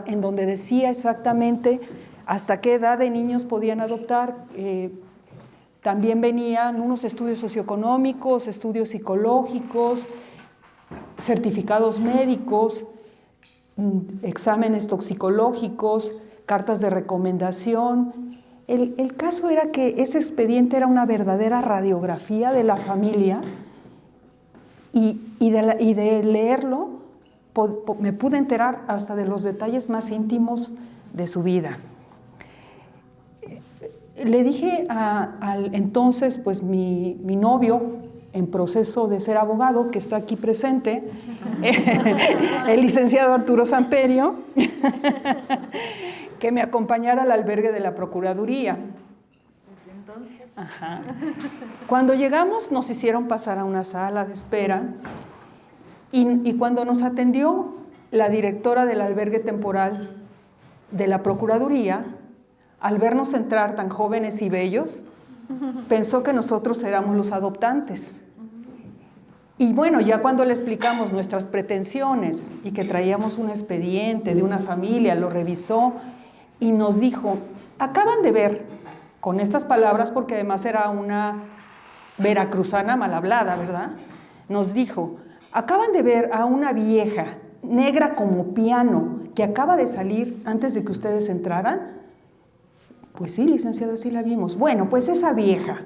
en donde decía exactamente hasta qué edad de niños podían adoptar. También venían unos estudios socioeconómicos, estudios psicológicos, certificados médicos, exámenes toxicológicos, cartas de recomendación. El caso era que ese expediente era una verdadera radiografía de la familia y de leerlo me pude enterar hasta de los detalles más íntimos de su vida. Le dije entonces, pues mi novio, en proceso de ser abogado, que está aquí presente, el licenciado Arturo Samperio, que me acompañara al albergue de la Procuraduría. Desde entonces. Ajá. Cuando llegamos nos hicieron pasar a una sala de espera y cuando nos atendió la directora del albergue temporal de la Procuraduría, al vernos entrar tan jóvenes y bellos, pensó que nosotros éramos los adoptantes. Y bueno, ya cuando le explicamos nuestras pretensiones y que traíamos un expediente de una familia, lo revisó y nos dijo, acaban de ver, con estas palabras, porque además era una veracruzana mal hablada, ¿verdad? Nos dijo, acaban de ver a una vieja negra como piano que acaba de salir antes de que ustedes entraran. Pues sí, licenciada, sí la vimos. Bueno, pues esa vieja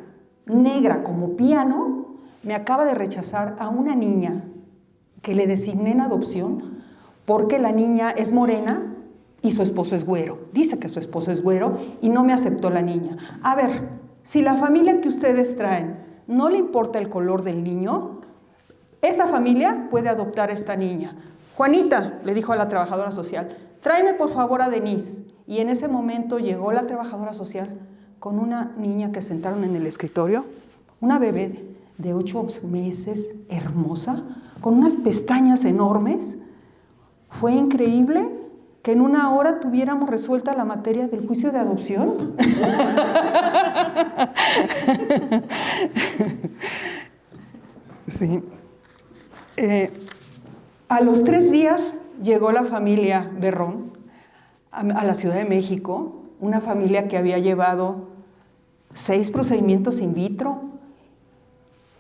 negra como piano me acaba de rechazar a una niña que le designé en adopción porque la niña es morena y su esposo es güero. Dice que su esposo es güero y no me aceptó la niña. A ver, si la familia que ustedes traen no le importa el color del niño, esa familia puede adoptar a esta niña. Juanita, le dijo a la trabajadora social, tráeme por favor a Denise. Y en ese momento llegó la trabajadora social con una niña que sentaron en el escritorio, una bebé de 8 meses, hermosa, con unas pestañas enormes. Fue increíble que en una hora tuviéramos resuelta la materia del juicio de adopción. Sí. A los 3 días llegó la familia Berrón a la Ciudad de México, una familia que había llevado 6 procedimientos in vitro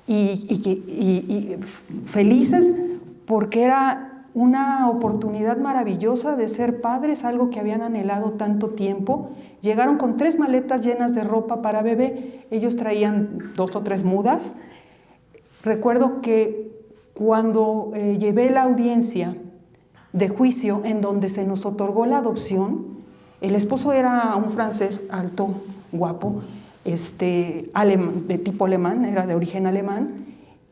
y felices porque era una oportunidad maravillosa de ser padres, algo que habían anhelado tanto tiempo. Llegaron con 3 maletas llenas de ropa para bebé, ellos traían 2 o 3 mudas. Recuerdo que cuando llevé la audiencia de juicio en donde se nos otorgó la adopción, el esposo era un francés alto, guapo, de tipo alemán, era de origen alemán,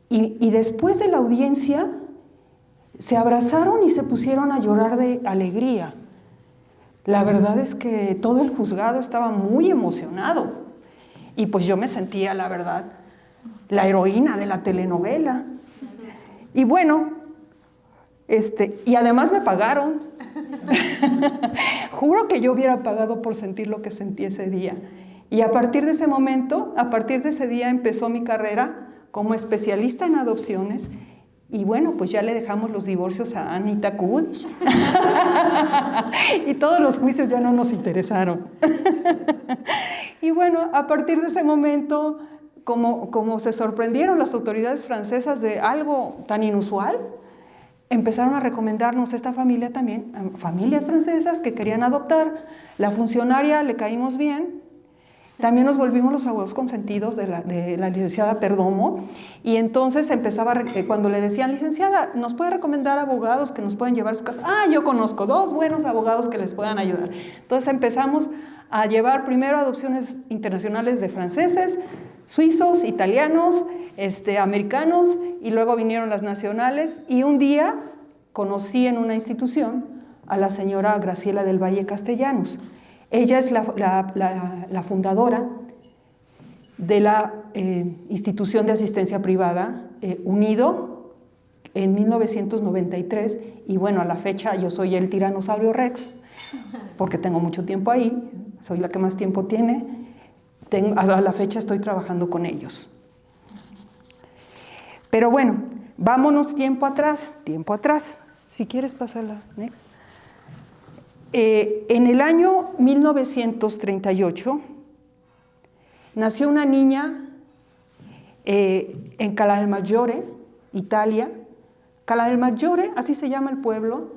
y después de la audiencia se abrazaron y se pusieron a llorar de alegría. La verdad es que todo el juzgado estaba muy emocionado y pues yo me sentía, la verdad, la heroína de la telenovela. Y bueno, y además me pagaron. Juro que yo hubiera pagado por sentir lo que sentí ese día. Y a partir de ese momento, a partir de ese día empezó mi carrera como especialista en adopciones. Y bueno, pues ya le dejamos los divorcios a Anita Kutch. Y todos los juicios ya no nos interesaron. Y bueno, a partir de ese momento, como se sorprendieron las autoridades francesas de algo tan inusual, empezaron a recomendarnos esta familia también, familias francesas que querían adoptar. La funcionaria le caímos bien. También nos volvimos los abogados consentidos de la licenciada Perdomo, y entonces empezaba, cuando le decían, licenciada, ¿nos puede recomendar abogados que nos pueden llevar a su casa? Ah, yo conozco 2 buenos abogados que les puedan ayudar. Entonces empezamos a llevar primero adopciones internacionales de franceses, suizos, italianos, americanos, y luego vinieron las nacionales, y un día conocí en una institución a la señora Graciela del Valle Castellanos. Ella es la fundadora de la institución de asistencia privada Unido en 1993, y bueno, a la fecha yo soy el tiranosaurio Rex, porque tengo mucho tiempo ahí, soy la que más tiempo tiene. A la fecha estoy trabajando con ellos. Pero bueno, vámonos tiempo atrás. Si quieres pasarla, next. En el año 1938 nació una niña en Calalmaggiore, Italia. Calalmaggiore, así se llama el pueblo,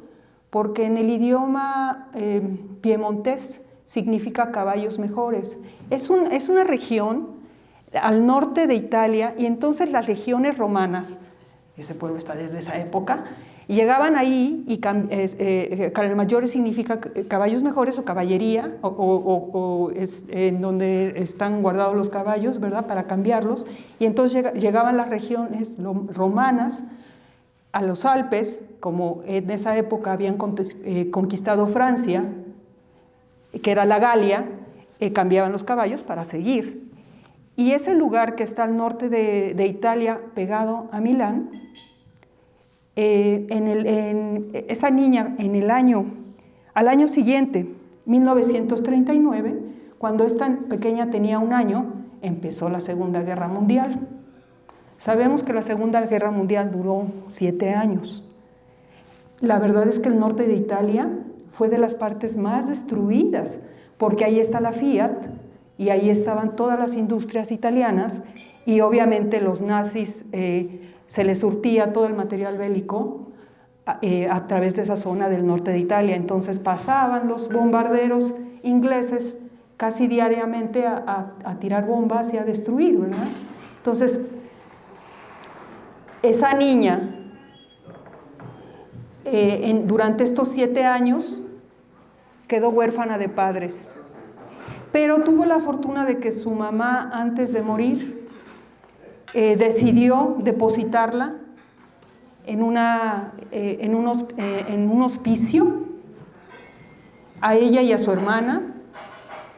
porque en el idioma piemontés significa caballos mejores. Es una región al norte de Italia, y entonces las legiones romanas, ese pueblo está desde esa época, llegaban ahí y Calalmaggiore significa caballos mejores o caballería, o es en donde están guardados los caballos, ¿verdad?, para cambiarlos. Y entonces llegaban las regiones romanas a los Alpes, como en esa época habían conquistado Francia, que era la Galia, cambiaban los caballos para seguir. Y ese lugar que está al norte de Italia, pegado a Milán, esa niña al año siguiente, 1939, cuando esta pequeña tenía 1 año, empezó la Segunda Guerra Mundial. Sabemos que la Segunda Guerra Mundial duró 7 años. La verdad es que el norte de Italia fue de las partes más destruidas, porque ahí está la Fiat y ahí estaban todas las industrias italianas, y obviamente los nazis se les surtía todo el material bélico a través de esa zona del norte de Italia. Entonces pasaban los bombarderos ingleses casi diariamente a tirar bombas y a destruir, ¿verdad? Entonces, esa niña, durante estos 7 años, quedó huérfana de padres, pero tuvo la fortuna de que su mamá, antes de morir, decidió depositarla en un hospicio, a ella y a su hermana,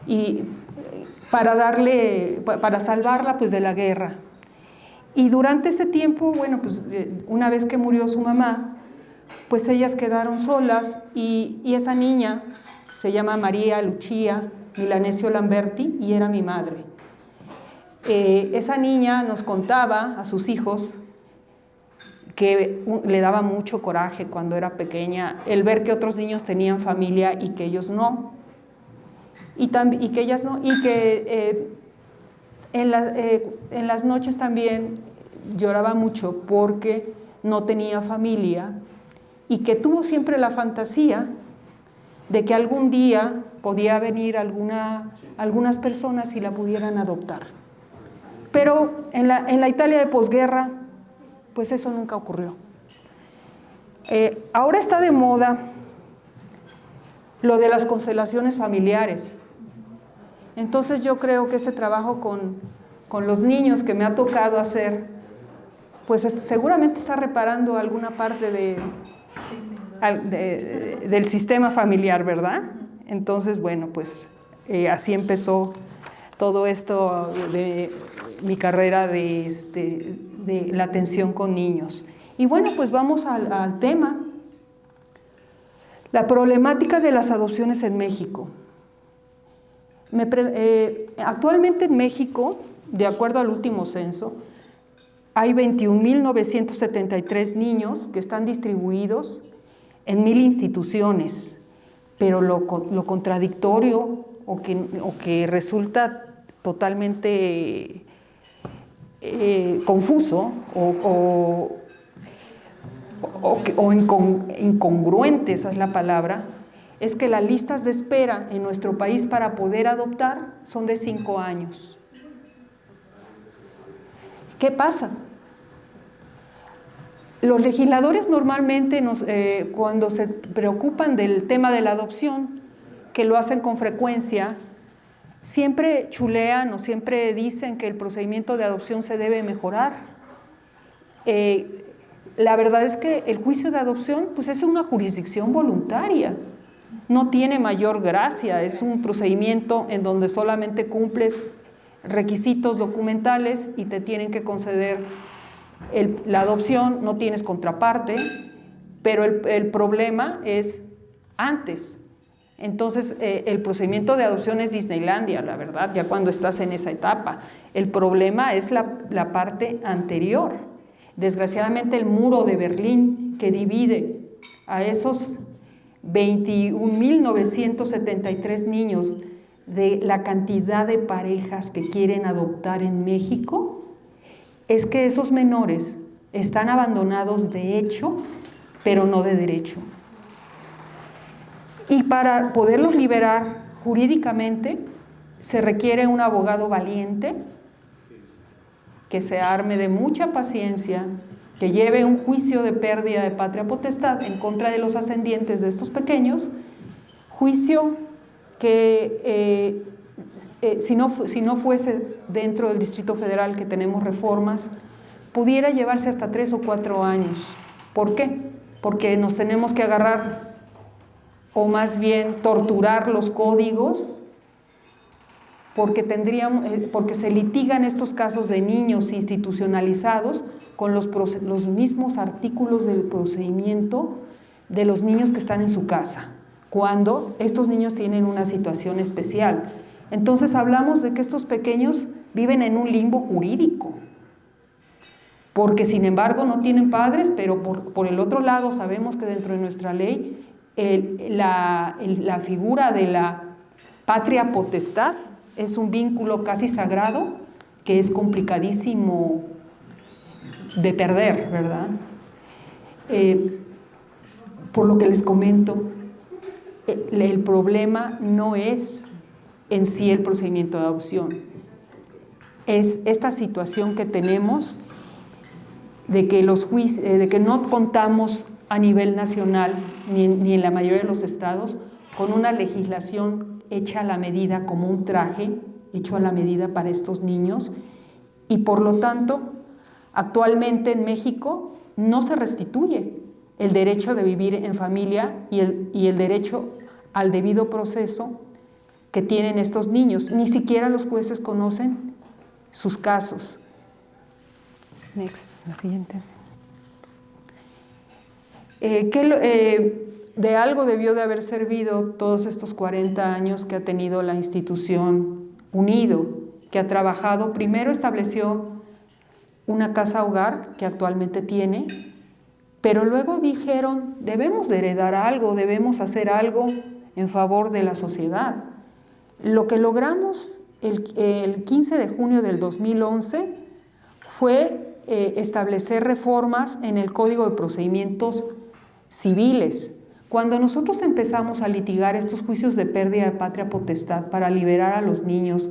y para salvarla pues de la guerra. Y durante ese tiempo, bueno, pues una vez que murió su mamá, pues ellas quedaron solas, y esa niña se llama María Lucia Milanesio Lamberti y era mi madre. Esa niña nos contaba a sus hijos que le daba mucho coraje cuando era pequeña el ver que otros niños tenían familia y que ellos no, y que ellas no, y que en las noches también lloraba mucho porque no tenía familia, y que tuvo siempre la fantasía de que algún día podía venir algunas personas y la pudieran adoptar. Pero en la Italia de posguerra, pues eso nunca ocurrió. Ahora está de moda lo de las constelaciones familiares. Entonces yo creo que este trabajo con los niños que me ha tocado hacer, pues seguramente está reparando alguna parte del sistema familiar, ¿verdad? Entonces, bueno, pues así empezó todo esto de mi carrera de la atención con niños. Y bueno, pues vamos al tema. La problemática de las adopciones en México. Actualmente en México, de acuerdo al último censo, hay 21.973 niños que están distribuidos en 1,000 instituciones, pero lo contradictorio o que resulta totalmente confuso o incongruente, esa es la palabra, es que las listas de espera en nuestro país para poder adoptar son de 5 años. ¿Qué pasa? Los legisladores normalmente cuando se preocupan del tema de la adopción, que lo hacen con frecuencia, siempre chulean o siempre dicen que el procedimiento de adopción se debe mejorar. La verdad es que el juicio de adopción pues es una jurisdicción voluntaria, no tiene mayor gracia, es un procedimiento en donde solamente cumples requisitos documentales y te tienen que conceder la adopción, no tienes contraparte, pero el problema es antes. Entonces, el procedimiento de adopción es Disneylandia, la verdad, ya cuando estás en esa etapa. El problema es la parte anterior. Desgraciadamente, el muro de Berlín que divide a esos 21.973 niños de la cantidad de parejas que quieren adoptar en México, es que esos menores están abandonados de hecho, pero no de derecho. Y para poderlos liberar jurídicamente se requiere un abogado valiente que se arme de mucha paciencia, que lleve un juicio de pérdida de patria potestad en contra de los ascendientes de estos pequeños, juicio que si no fuese dentro del Distrito Federal, que tenemos reformas, pudiera llevarse hasta 3 o 4 años. ¿Por qué? Porque nos tenemos que agarrar, o más bien torturar los códigos, porque se litigan estos casos de niños institucionalizados con los mismos artículos del procedimiento de los niños que están en su casa, cuando estos niños tienen una situación especial. Entonces hablamos de que estos pequeños viven en un limbo jurídico, porque sin embargo no tienen padres, pero por el otro lado sabemos que dentro de nuestra ley la figura de la patria potestad es un vínculo casi sagrado que es complicadísimo de perder, ¿verdad? Por lo que les comento, el problema no es en sí el procedimiento de adopción, es esta situación que tenemos de que no contamos a nivel nacional ni en la mayoría de los estados con una legislación hecha a la medida, como un traje hecho a la medida para estos niños, y por lo tanto actualmente en México no se restituye el derecho de vivir en familia y el derecho al debido proceso que tienen estos niños. Ni siquiera los jueces conocen sus casos. Next, la siguiente. De algo debió de haber servido todos estos 40 años que ha tenido la institución UNIDO, que ha trabajado. Primero estableció una casa hogar que actualmente tiene, pero luego dijeron, debemos de heredar algo, debemos hacer algo en favor de la sociedad. Lo que logramos el 15 de junio del 2011 fue establecer reformas en el Código de Procedimientos Civiles. Cuando nosotros empezamos a litigar estos juicios de pérdida de patria potestad para liberar a los niños,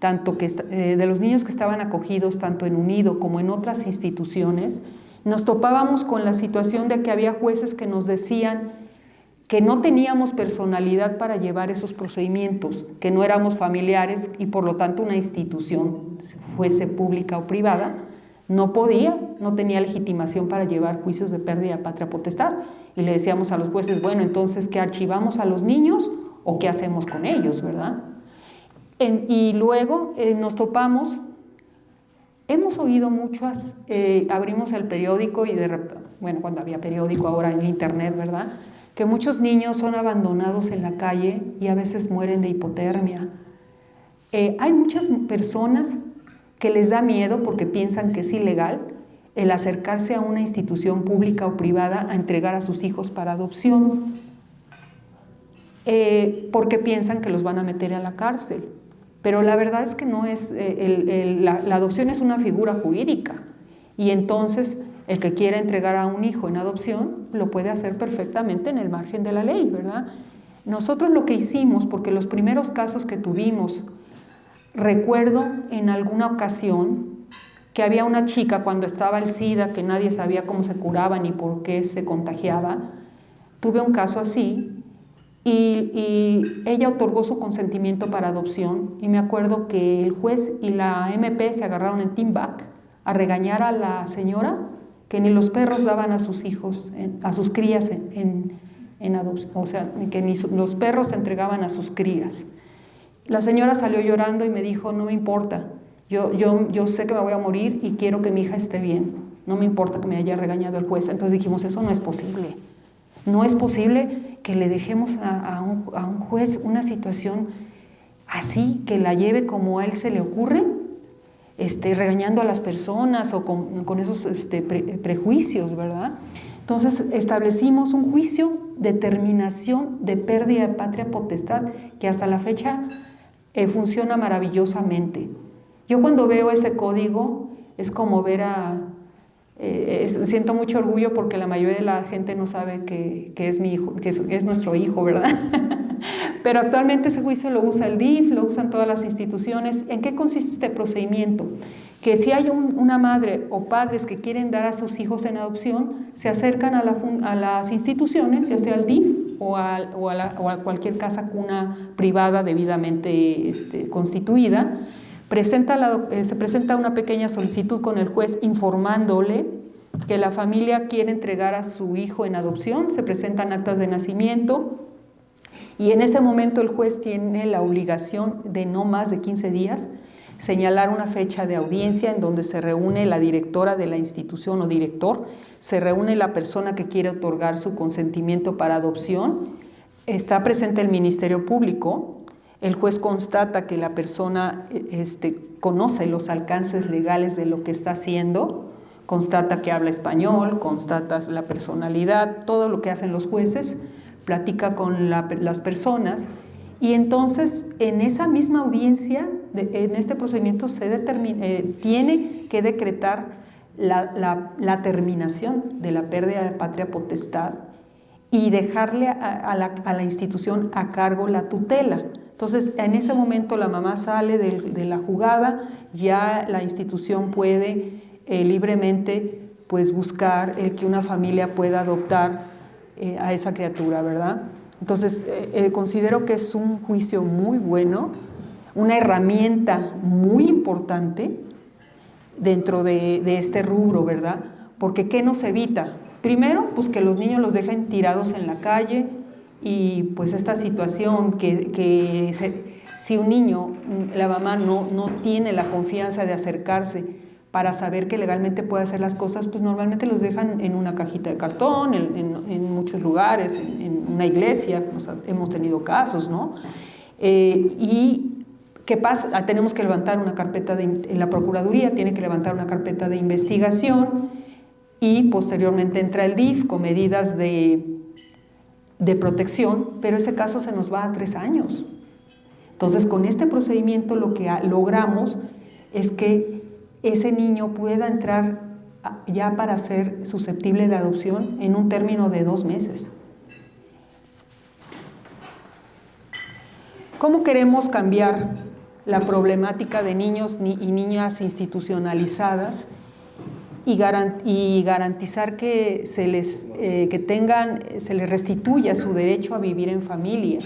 de los niños que estaban acogidos tanto en UNIDO como en otras instituciones, nos topábamos con la situación de que había jueces que nos decían que no teníamos personalidad para llevar esos procedimientos, que no éramos familiares y por lo tanto una institución, fuese pública o privada, no tenía legitimación para llevar juicios de pérdida de patria potestad. Y le decíamos a los jueces, bueno, entonces, ¿qué archivamos a los niños o qué hacemos con ellos, verdad? Y luego nos topamos, hemos oído muchas, abrimos el periódico y cuando había periódico, ahora en internet, ¿verdad?, que muchos niños son abandonados en la calle y a veces mueren de hipotermia. Hay muchas personas que les da miedo porque piensan que es ilegal el acercarse a una institución pública o privada a entregar a sus hijos para adopción, porque piensan que los van a meter a la cárcel. Pero la verdad es que no es, la adopción es una figura jurídica, y entonces el que quiera entregar a un hijo en adopción lo puede hacer perfectamente en el margen de la ley, ¿verdad? Nosotros lo que hicimos, porque los primeros casos que tuvimos, recuerdo en alguna ocasión que había una chica cuando estaba el SIDA, que nadie sabía cómo se curaba ni por qué se contagiaba. Tuve un caso así y ella otorgó su consentimiento para adopción, y me acuerdo que el juez y la MP se agarraron en team back a regañar a la señora que ni los perros daban a sus hijos, a sus crías en adopción, o sea, que ni los perros se entregaban a sus crías. La señora salió llorando y me dijo, no me importa, yo sé que me voy a morir y quiero que mi hija esté bien, no me importa que me haya regañado el juez. Entonces dijimos, eso no es posible. No es posible que le dejemos a un juez una situación así, que la lleve como a él se le ocurre, regañando a las personas o con esos prejuicios, ¿verdad? Entonces establecimos un juicio determinación de pérdida de patria potestad, que hasta la fecha funciona maravillosamente. Yo cuando veo ese código es como ver siento mucho orgullo porque la mayoría de la gente no sabe que es mi hijo, que es nuestro hijo, ¿verdad? Pero actualmente ese juicio lo usa el DIF, lo usan todas las instituciones. ¿En qué consiste este procedimiento? Que si hay una madre o padres que quieren dar a sus hijos en adopción, se acercan a las instituciones, ya sea al DIF o a cualquier casa cuna privada debidamente constituida. Se presenta una pequeña solicitud con el juez informándole que la familia quiere entregar a su hijo en adopción, se presentan actas de nacimiento y en ese momento el juez tiene la obligación de no más de 15 días señalar una fecha de audiencia en donde se reúne la directora de la institución o director, se reúne la persona que quiere otorgar su consentimiento para adopción, está presente el Ministerio Público. El juez constata que la persona conoce los alcances legales de lo que está haciendo, constata que habla español, constata la personalidad, todo lo que hacen los jueces, platica con las personas y entonces en esa misma audiencia, en este procedimiento tiene que decretar la terminación de la pérdida de patria potestad y dejarle a la institución a cargo la tutela. Entonces, en ese momento la mamá sale de la jugada, ya la institución puede libremente pues, buscar el que una familia pueda adoptar a esa criatura, ¿verdad? Entonces, considero que es un juicio muy bueno, una herramienta muy importante dentro de este rubro, ¿verdad? Porque ¿qué nos evita? Primero, pues que los niños los dejen tirados en la calle, y pues esta situación si un niño, la mamá no tiene la confianza de acercarse para saber que legalmente puede hacer las cosas, pues normalmente los dejan en una cajita de cartón, en muchos lugares, en una iglesia, hemos tenido casos, ¿no? Y ¿qué pasa? Tenemos que levantar una carpeta en la Procuraduría tiene que levantar una carpeta de investigación y posteriormente entra el DIF con medidas de protección, pero ese caso se nos va a 3 años. Entonces, con este procedimiento lo que logramos es que ese niño pueda entrar ya para ser susceptible de adopción en un término de 2 meses. ¿Cómo queremos cambiar la problemática de niños y niñas institucionalizadas y garantizar que se les restituya su derecho a vivir en familia?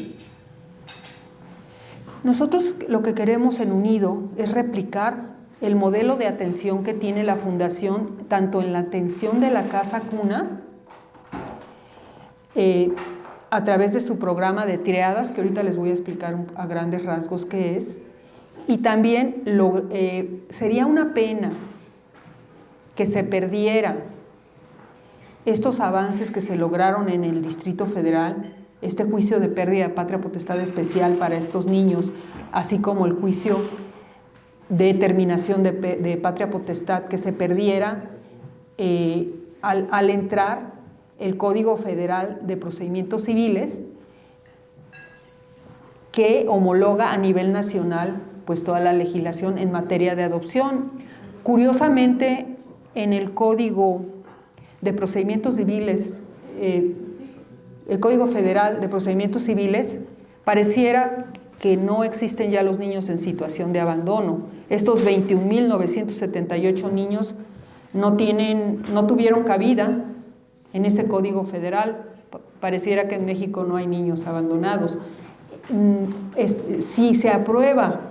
Nosotros lo que queremos en Unido es replicar el modelo de atención que tiene la Fundación, tanto en la atención de la casa cuna, a través de su programa de triadas, que ahorita les voy a explicar a grandes rasgos qué es, y también sería una pena que se perdiera estos avances que se lograron en el Distrito Federal, este juicio de pérdida de patria potestad especial para estos niños, así como el juicio de terminación de patria potestad, que se perdiera al entrar el Código Federal de Procedimientos Civiles, que homologa a nivel nacional pues toda la legislación en materia de adopción. Curiosamente, en el Código de Procedimientos Civiles, el Código Federal de Procedimientos Civiles, pareciera que no existen ya los niños en situación de abandono. Estos 21.978 niños no tuvieron cabida en ese Código Federal. Pareciera que en México no hay niños abandonados. Si se aprueba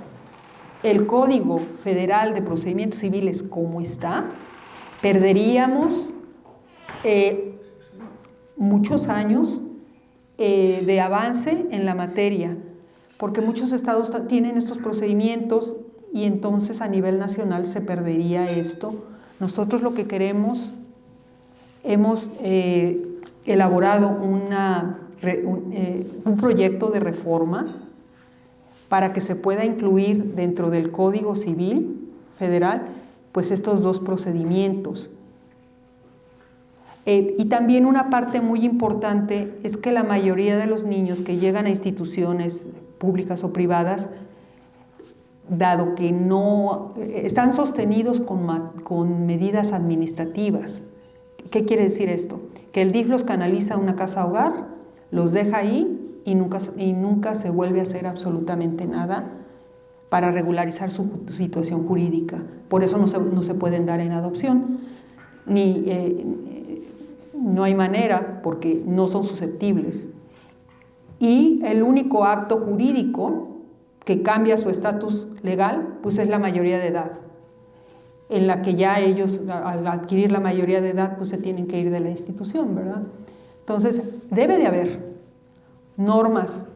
el Código Federal de Procedimientos Civiles como está, perderíamos muchos años de avance en la materia, porque muchos estados tienen estos procedimientos y entonces a nivel nacional se perdería esto. Nosotros lo que queremos, hemos elaborado un proyecto de reforma para que se pueda incluir dentro del Código Civil Federal pues estos 2 procedimientos. Y también una parte muy importante es que la mayoría de los niños que llegan a instituciones públicas o privadas, dado que no están sostenidos con medidas administrativas. ¿Qué quiere decir esto? Que el DIF los canaliza a una casa hogar, los deja ahí y nunca se vuelve a hacer absolutamente nada para regularizar su situación jurídica. Por eso no se pueden dar en adopción, no hay manera porque no son susceptibles. Y el único acto jurídico que cambia su estatus legal, pues es la mayoría de edad, en la que ya ellos, al adquirir la mayoría de edad, pues se tienen que ir de la institución, ¿verdad? Entonces, debe de haber normas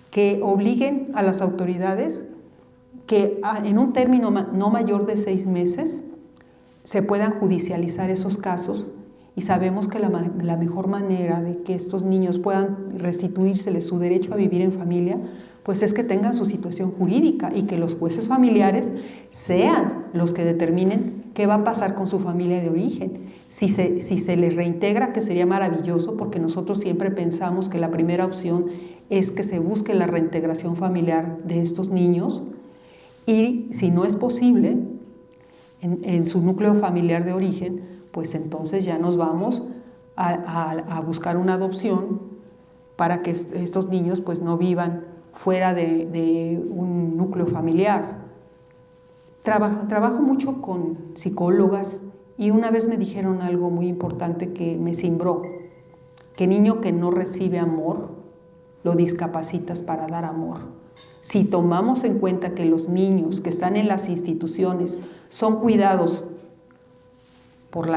que obliguen a las autoridades que en un término no mayor de 6 meses se puedan judicializar esos casos, y sabemos que la mejor manera de que estos niños puedan restituírseles su derecho a vivir en familia, pues es que tengan su situación jurídica y que los jueces familiares sean los que determinen qué va a pasar con su familia de origen. Si se les reintegra, que sería maravilloso, porque nosotros siempre pensamos que la primera opción es que se busque la reintegración familiar de estos niños, y si no es posible en su núcleo familiar de origen, pues entonces ya nos vamos a buscar una adopción para que estos niños pues no vivan fuera de un núcleo familiar. Trabajo mucho con psicólogas, y una vez me dijeron algo muy importante que me cimbró, que niño que no recibe amor, lo discapacitas para dar amor. Si tomamos en cuenta que los niños que están en las instituciones son cuidados por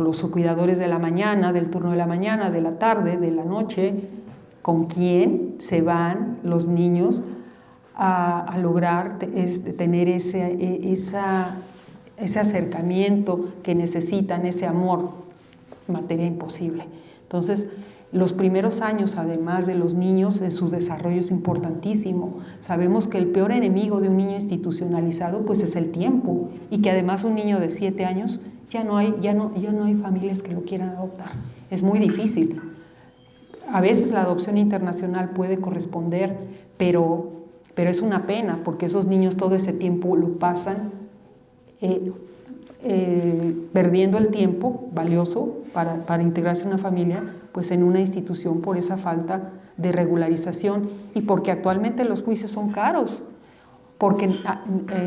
los cuidadores de la mañana, del turno de la mañana, de la tarde, de la noche, ¿con quién se van los niños a lograr tener ese acercamiento que necesitan, ese amor? Materia imposible. Entonces, los primeros años, además de los niños, su desarrollo es importantísimo. Sabemos que el peor enemigo de un niño institucionalizado pues es el tiempo, y que además un niño de 7 años ya no hay familias que lo quieran adoptar. Es muy difícil. A veces la adopción internacional puede corresponder, pero es una pena, porque esos niños todo ese tiempo lo pasan perdiendo el tiempo valioso para integrarse en una familia, pues en una institución, por esa falta de regularización, y porque actualmente los juicios son caros, porque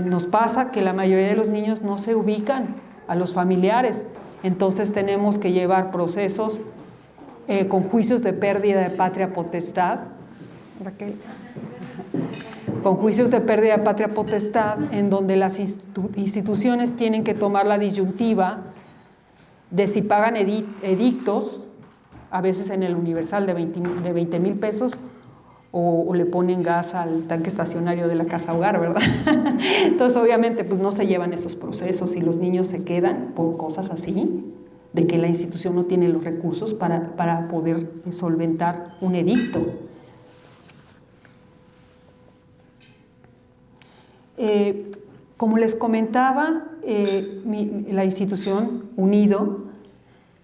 nos pasa que la mayoría de los niños no se ubican a los familiares. Entonces tenemos que llevar procesos con juicios de pérdida de patria potestad, con juicios de pérdida de patria potestad, en donde las instituciones tienen que tomar la disyuntiva de si pagan edictos, a veces en el Universal de 20,000 pesos, o le ponen gas al tanque estacionario de la casa hogar, ¿verdad? Entonces, obviamente, pues no se llevan esos procesos, y los niños se quedan por cosas así, de que la institución no tiene los recursos para poder solventar un edicto. Como les comentaba, la institución Unido,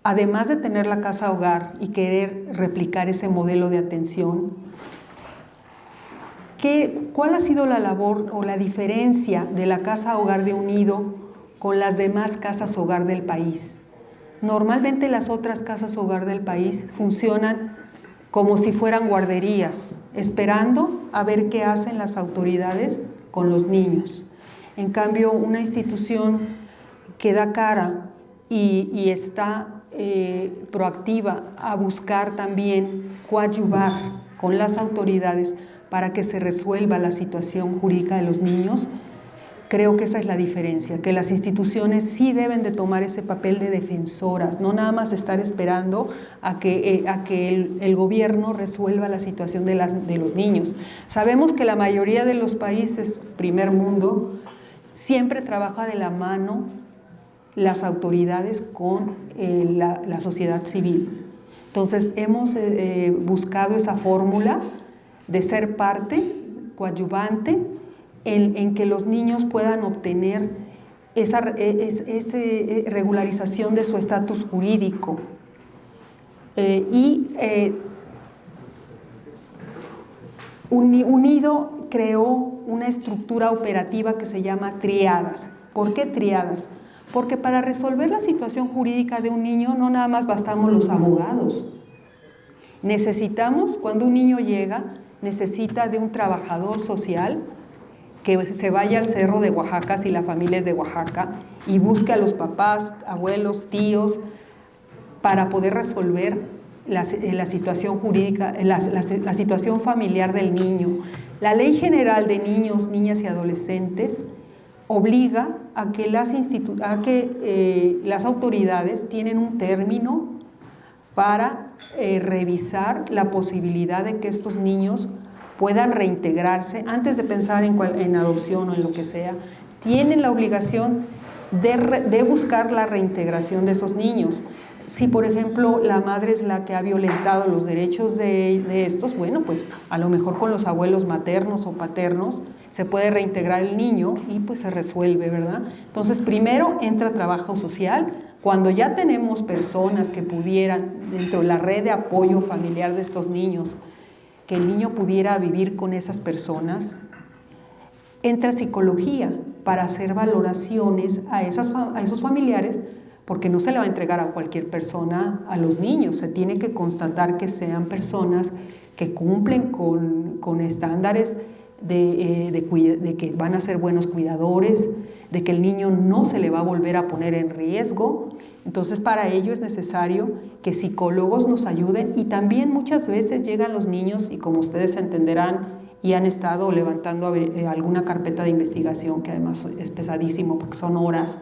además de tener la casa hogar y querer replicar ese modelo de atención, ¿cuál ha sido la labor o la diferencia de la casa hogar de Unido con las demás casas hogar del país? Normalmente las otras casas hogar del país funcionan como si fueran guarderías, esperando a ver qué hacen las autoridades con los niños. En cambio, una institución que da cara y está proactiva a buscar también coadyuvar con las autoridades para que se resuelva la situación jurídica de los niños, creo que esa es la diferencia, que las instituciones sí deben de tomar ese papel de defensoras, no nada más estar esperando a que el gobierno resuelva la situación de los niños. Sabemos que la mayoría de los países primer mundo siempre trabaja de la mano las autoridades con la sociedad civil. Entonces hemos buscado esa fórmula de ser parte coadyuvante en que los niños puedan obtener esa regularización de su estatus jurídico. Unido creó una estructura operativa que se llama triadas. ¿Por qué triadas? Porque para resolver la situación jurídica de un niño no nada más bastamos los abogados. Necesitamos, cuando un niño llega, necesita de un trabajador social que se vaya al cerro de Oaxaca, si la familia es de Oaxaca, y busque a los papás, abuelos, tíos, para poder resolver la situación jurídica, la situación familiar del niño. La Ley General de Niños, Niñas y Adolescentes obliga a que las autoridades tienen un término para revisar la posibilidad de que estos niños puedan reintegrarse antes de pensar en adopción o en lo que sea. Tienen la obligación de buscar la reintegración de esos niños. Si, por ejemplo, la madre es la que ha violentado los derechos de estos, bueno, pues a lo mejor con los abuelos maternos o paternos se puede reintegrar el niño y pues se resuelve, ¿verdad? Entonces, primero entra trabajo social. Cuando ya tenemos personas que pudieran, dentro de la red de apoyo familiar de estos niños, que el niño pudiera vivir con esas personas, entra psicología para hacer valoraciones a esos familiares, porque no se le va a entregar a cualquier persona a los niños, se tiene que constatar que sean personas que cumplen con estándares de que van a ser buenos cuidadores, de que el niño no se le va a volver a poner en riesgo. Entonces, para ello es necesario que psicólogos nos ayuden, y también muchas veces llegan los niños y, como ustedes entenderán, y han estado levantando alguna carpeta de investigación, que además es pesadísimo porque son horas.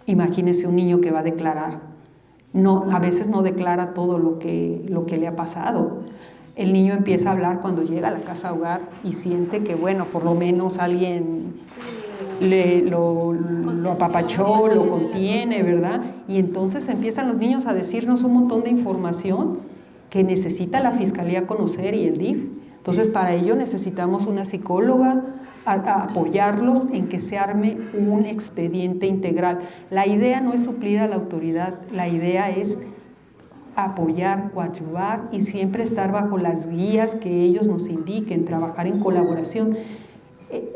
Imagínense un niño que va a declarar. A veces no declara todo lo que le ha pasado. El niño empieza a hablar cuando llega a la casa hogar y siente que, bueno, por lo menos alguien lo apapachó, lo contiene, ¿verdad? Y entonces empiezan los niños a decirnos un montón de información que necesita la Fiscalía conocer y el DIF. Entonces, para ello necesitamos una psicóloga, a apoyarlos en que se arme un expediente integral. La idea no es suplir a la autoridad, la idea es apoyar, coadyuvar y siempre estar bajo las guías que ellos nos indiquen, trabajar en colaboración.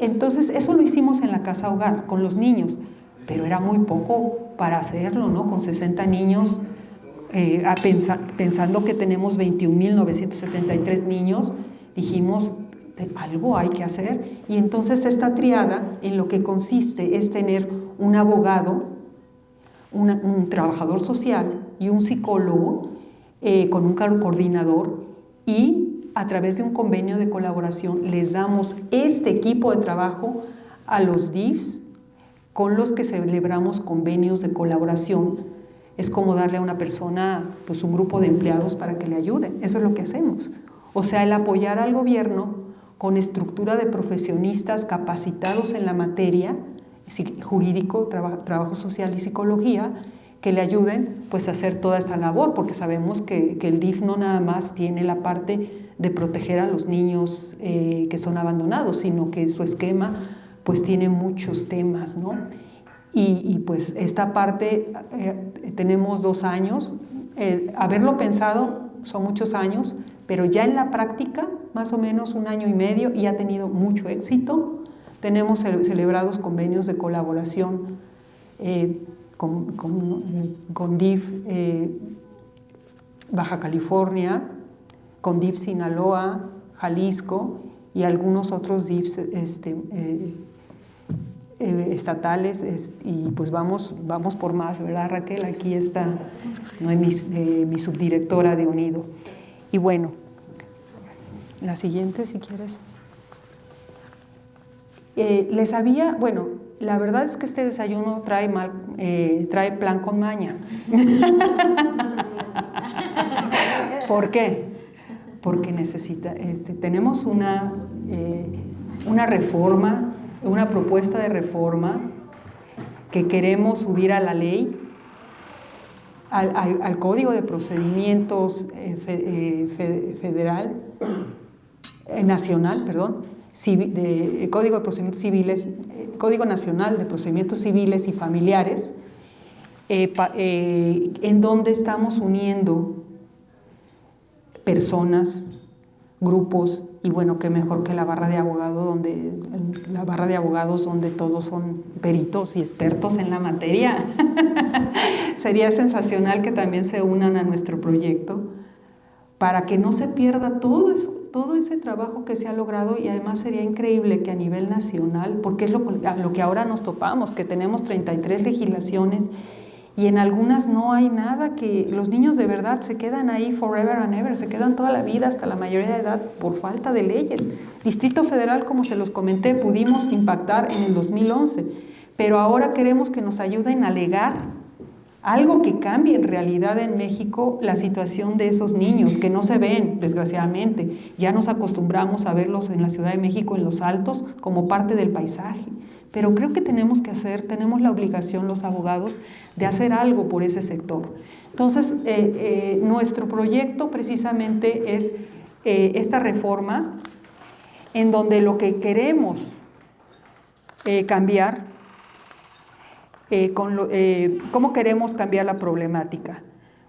Entonces, eso lo hicimos en la casa hogar, con los niños, pero era muy poco para hacerlo, ¿no? Con 60 niños, pensando que tenemos 21.973 niños, dijimos, algo hay que hacer. Y entonces esta triada en lo que consiste es tener un abogado, un trabajador social y un psicólogo con un coordinador, y a través de un convenio de colaboración les damos este equipo de trabajo a los DIFs con los que celebramos convenios de colaboración. Es como darle a una persona pues un grupo de empleados para que le ayuden. Eso es lo que hacemos. O sea, el apoyar al gobierno con estructura de profesionistas capacitados en la materia jurídico, trabajo social y psicología, que le ayuden pues a hacer toda esta labor, porque sabemos que el DIF no nada más tiene la parte de proteger a los niños que son abandonados, sino que su esquema pues tiene muchos temas, ¿no? Y pues esta parte tenemos 2 años, haberlo pensado son muchos años, pero ya en la práctica más o menos 1 año y medio, y ha tenido mucho éxito. Tenemos celebrados convenios de colaboración con DIF Baja California, con DIF Sinaloa, Jalisco y algunos otros DIFs estatales, y pues vamos por más, ¿verdad, Raquel? Aquí está mi subdirectora de Unido. Y bueno, la siguiente, si quieres. Bueno, la verdad es que este desayuno trae plan con maña. ¿Por qué? Porque tenemos una reforma, una propuesta de reforma que queremos subir a la ley, al Código de Procedimientos Nacional, Código de Procedimientos Civiles Código Nacional de Procedimientos Civiles y Familiares, en donde estamos uniendo personas, grupos, y bueno, qué mejor que la barra de abogados donde todos son peritos y expertos en la materia. Sería sensacional que también se unan a nuestro proyecto para que no se pierda todo ese trabajo que se ha logrado, y además sería increíble que a nivel nacional, porque es lo que ahora nos topamos, que tenemos 33 legislaciones y en algunas no hay nada, que los niños de verdad se quedan ahí forever and ever, se quedan toda la vida hasta la mayoría de edad por falta de leyes. Distrito Federal, como se los comenté, pudimos impactar en el 2011, pero ahora queremos que nos ayuden a legar algo que cambie en realidad en México la situación de esos niños que no se ven, desgraciadamente. Ya nos acostumbramos a verlos en la Ciudad de México en los altos como parte del paisaje. Pero creo que tenemos la obligación los abogados de hacer algo por ese sector. Entonces, nuestro proyecto precisamente es esta reforma en donde lo que queremos cambiar, ¿cómo queremos cambiar la problemática?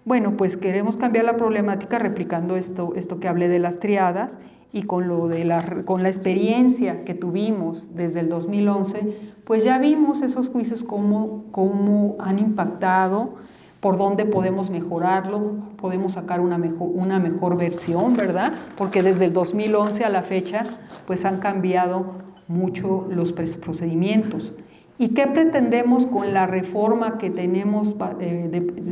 Bueno, pues queremos cambiar la problemática replicando esto que hablé de las triadas, y con la experiencia que tuvimos desde el 2011, pues ya vimos esos juicios cómo han impactado, por dónde podemos mejorarlo, podemos sacar una mejor versión, ¿verdad? Porque desde el 2011 a la fecha, pues han cambiado mucho los procedimientos. ¿Y qué pretendemos con la reforma que tenemos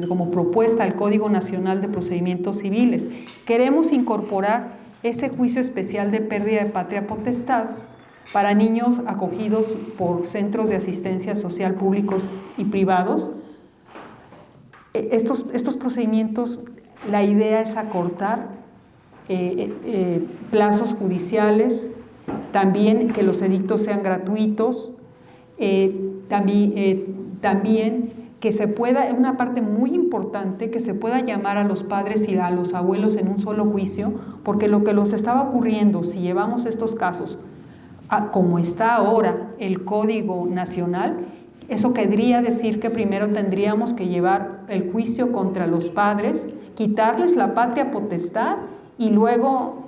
como propuesta al Código Nacional de Procedimientos Civiles? Queremos incorporar ese juicio especial de pérdida de patria potestad para niños acogidos por centros de asistencia social públicos y privados. Estos procedimientos, la idea es acortar plazos judiciales, también que los edictos sean gratuitos, también que se pueda, una parte muy importante, que se pueda llamar a los padres y a los abuelos en un solo juicio, porque lo que los estaba ocurriendo, si llevamos estos casos como está ahora el Código Nacional, eso querría decir que primero tendríamos que llevar el juicio contra los padres, quitarles la patria potestad y luego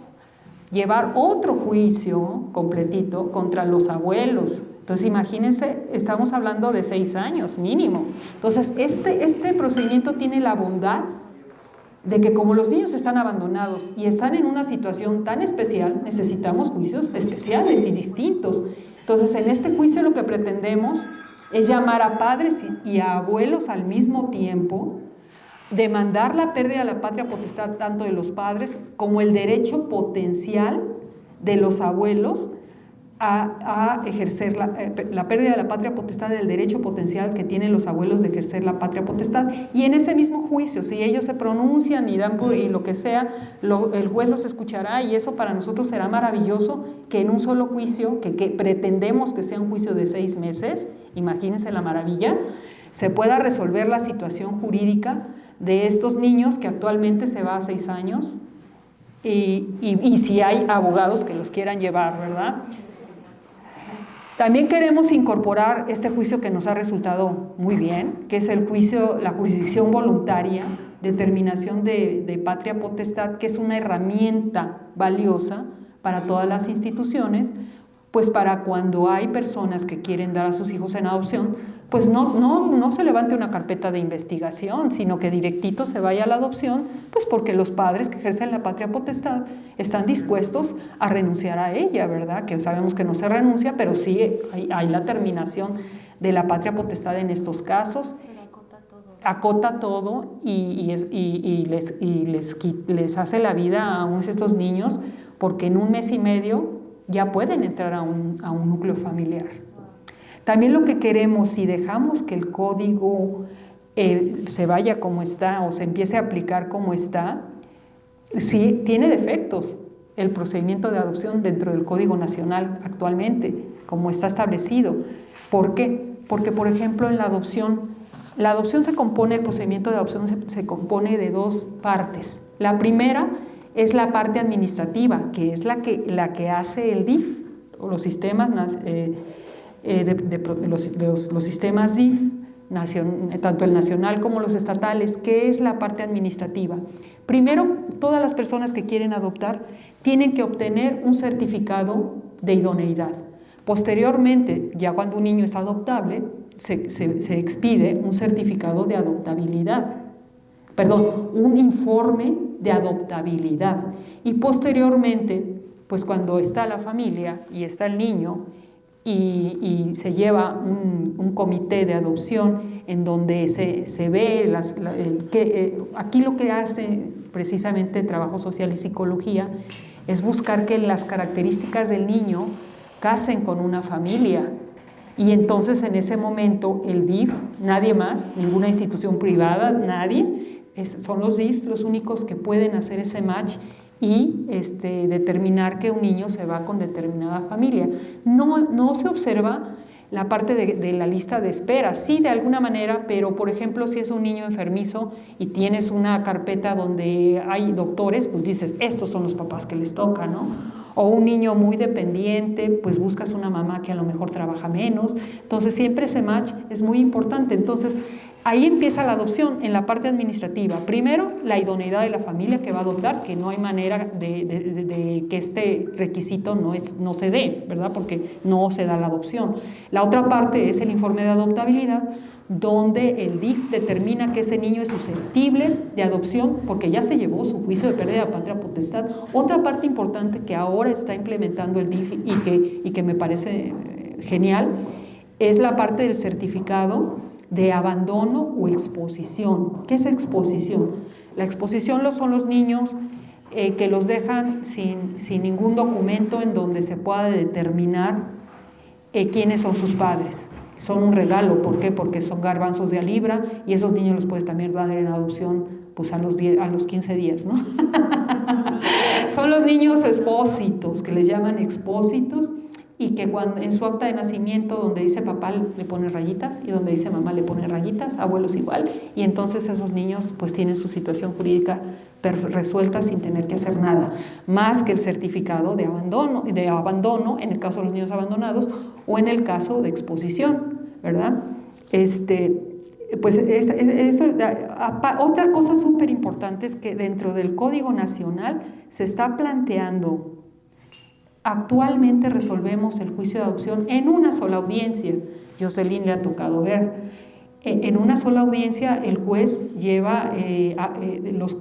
llevar otro juicio completito contra los abuelos. Entonces, imagínense, estamos hablando de 6 años mínimo. Entonces, este procedimiento tiene la bondad de que como los niños están abandonados y están en una situación tan especial, necesitamos juicios especiales y distintos. Entonces, en este juicio lo que pretendemos es llamar a padres y a abuelos al mismo tiempo, demandar la pérdida de la patria potestad tanto de los padres como el derecho potencial de los abuelos a ejercer la pérdida de la patria potestad, del derecho potencial que tienen los abuelos de ejercer la patria potestad. Y en ese mismo juicio, si ellos se pronuncian y lo que sea, el juez los escuchará, y eso para nosotros será maravilloso, que en un solo juicio, que pretendemos que sea un juicio de 6 meses, imagínense la maravilla, se pueda resolver la situación jurídica de estos niños que actualmente se va a 6 años, y si hay abogados que los quieran llevar, ¿verdad? También queremos incorporar este juicio que nos ha resultado muy bien, que es el juicio, la jurisdicción voluntaria, determinación de patria potestad, que es una herramienta valiosa para todas las instituciones, pues para cuando hay personas que quieren dar a sus hijos en adopción, pues no se levante una carpeta de investigación, sino que directito se vaya a la adopción, pues porque los padres que ejercen la patria potestad están dispuestos a renunciar a ella, ¿verdad? Que sabemos que no se renuncia, pero sí hay la terminación de la patria potestad en estos casos. Acota todo y les hace la vida a estos niños, porque en 1 mes y medio ya pueden entrar a un núcleo familiar. También lo que queremos, si dejamos que el código se vaya como está o se empiece a aplicar como está, sí tiene defectos el procedimiento de adopción dentro del Código Nacional actualmente, como está establecido. ¿Por qué? Porque, por ejemplo, en la adopción se compone, el procedimiento de adopción se compone de 2 partes. La primera es la parte administrativa, que es la que hace el DIF, o los sistemas los sistemas DIF, tanto el nacional como los estatales, que es la parte administrativa. Primero, todas las personas que quieren adoptar tienen que obtener un certificado de idoneidad. Posteriormente, ya cuando un niño es adoptable, se expide un certificado de adoptabilidad, perdón, un informe de adoptabilidad. Y posteriormente, pues cuando está la familia y está el niño y se lleva un comité de adopción en donde se ve aquí lo que hace precisamente trabajo social y psicología es buscar que las características del niño casen con una familia. Y entonces en ese momento el DIF, nadie más, ninguna institución privada, nadie, son los DIF los únicos que pueden hacer ese match y determinar que un niño se va con determinada familia. No se observa la parte de la lista de espera, sí de alguna manera, pero por ejemplo si es un niño enfermizo y tienes una carpeta donde hay doctores, pues dices, estos son los papás que les toca, ¿no? O un niño muy dependiente, pues buscas una mamá que a lo mejor trabaja menos. Entonces siempre ese match es muy importante. Entonces ahí empieza la adopción en la parte administrativa. Primero, la idoneidad de la familia que va a adoptar, que no hay manera de que este requisito no se dé, ¿verdad? Porque no se da la adopción. La otra parte es el informe de adoptabilidad, donde el DIF determina que ese niño es susceptible de adopción porque ya se llevó su juicio de pérdida de patria potestad. Otra parte importante que ahora está implementando el DIF y que me parece genial es la parte del certificado de abandono o exposición. ¿Qué es exposición? La exposición son los niños que los dejan sin ningún documento en donde se pueda determinar quiénes son sus padres. Son un regalo, ¿por qué? Porque son garbanzos de a libra y esos niños los puedes también dar en adopción pues a los 15 días, ¿no? Son los niños expósitos, que les llaman expósitos, y que cuando en su acta de nacimiento donde dice papá le pone rayitas y donde dice mamá le pone rayitas, abuelos igual, y entonces esos niños pues tienen su situación jurídica resuelta sin tener que hacer nada, más que el certificado de abandono en el caso de los niños abandonados o en el caso de exposición, ¿verdad? Pues otra cosa súper importante es que dentro del Código Nacional se está planteando. Actualmente resolvemos el juicio de adopción en una sola audiencia. Jocelyn le ha tocado ver. En una sola audiencia el juez lleva,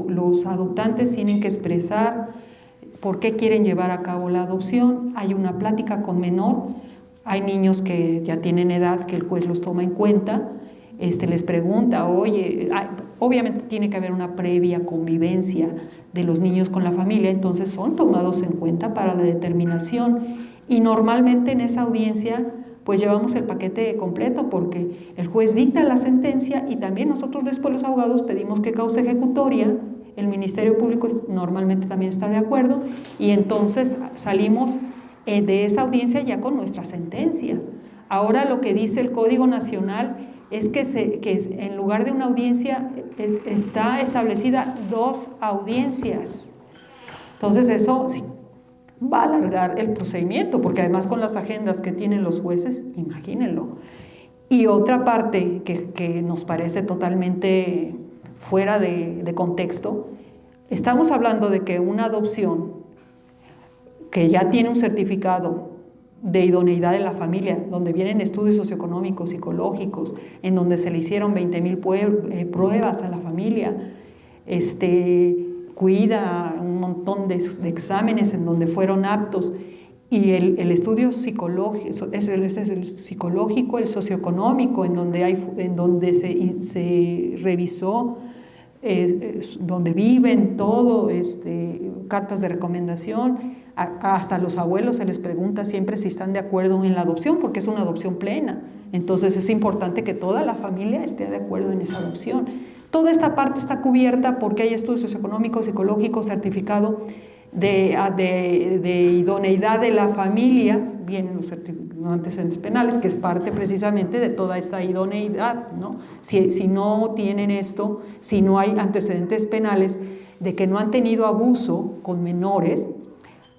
los adoptantes tienen que expresar por qué quieren llevar a cabo la adopción. Hay una plática con menor. Hay niños que ya tienen edad que el juez los toma en cuenta. Les pregunta, oye, obviamente tiene que haber una previa convivencia de los niños con la familia, entonces son tomados en cuenta para la determinación y normalmente en esa audiencia pues llevamos el paquete completo porque el juez dicta la sentencia y también nosotros después los abogados pedimos que causa ejecutoria, el Ministerio Público normalmente también está de acuerdo y entonces salimos de esa audiencia ya con nuestra sentencia. Ahora lo que dice el Código Nacional es que en lugar de una audiencia está establecida 2 audiencias. Entonces eso va a alargar el procedimiento, porque además con las agendas que tienen los jueces, imagínenlo. Y otra parte que nos parece totalmente fuera de contexto, estamos hablando de que una adopción que ya tiene un certificado de idoneidad de la familia, donde vienen estudios socioeconómicos, psicológicos, en donde se le hicieron 20,000 pruebas a la familia, cuida un montón de exámenes en donde fueron aptos, y el estudio psicológico, es el psicológico, el socioeconómico, en donde se revisó donde viven, todo, cartas de recomendación. Hasta los abuelos se les pregunta siempre si están de acuerdo en la adopción, porque es una adopción plena. Entonces es importante que toda la familia esté de acuerdo en esa adopción. Toda esta parte está cubierta porque hay estudios socioeconómicos, psicológicos, certificado de idoneidad de la familia, vienen los antecedentes penales, que es parte precisamente de toda esta idoneidad, ¿no? Si no tienen esto, si no hay antecedentes penales de que no han tenido abuso con menores,